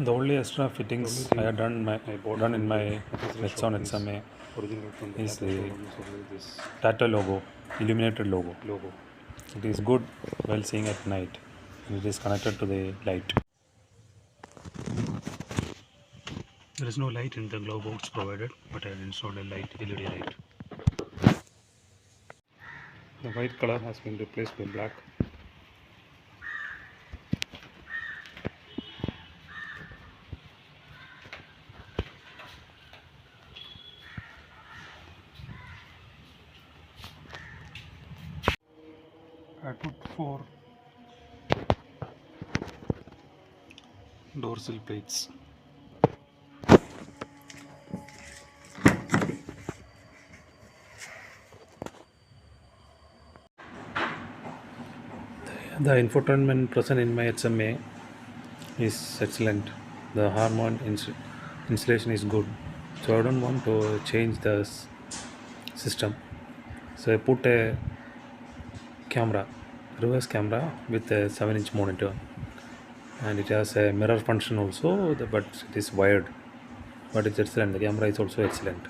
The only extra fittings I had done in my Nexon XMA is the Tata logo, illuminated logo. It is good while seeing at night, and it is connected to the light. There is no light in the glove box provided, but I have installed a light, LED light. The white color has been replaced by black. I put 4 dorsal plates. The infotainment present in my HMA is excellent. The Harman installation is good. So I don't want to change the system. So I put a camera, reverse camera with a 7-inch monitor, and it has a mirror function also, but it is wired. But it's excellent. The camera is also excellent.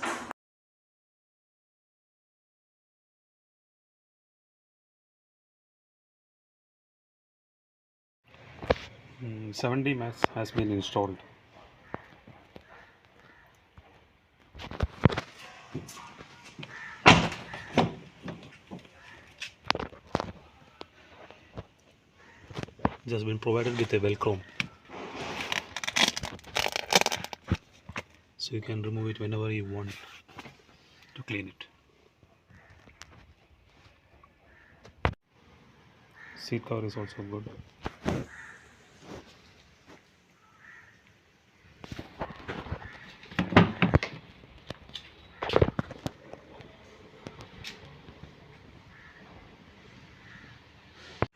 70 mass has been installed. It has been provided with a Velcro, so you can remove it whenever you want to clean it. Seat cover is also good.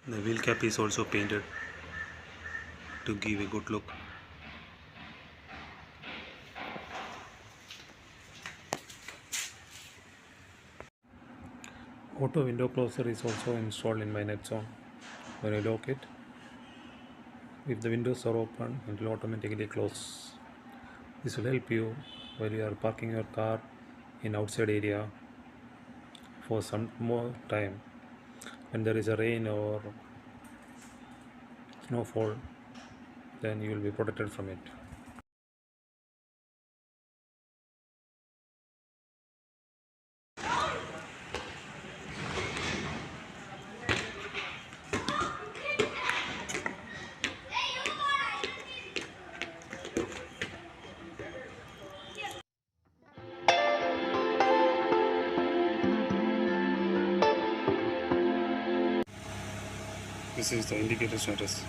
The wheel cap is also painted to give a good look. Auto window closer is also installed in my Nexon. When I lock it, if the windows are open, it will automatically close. This will help you while you are parking your car in outside area for some more time. When there is a rain or snowfall, then you will be protected from it. This is the indicator status.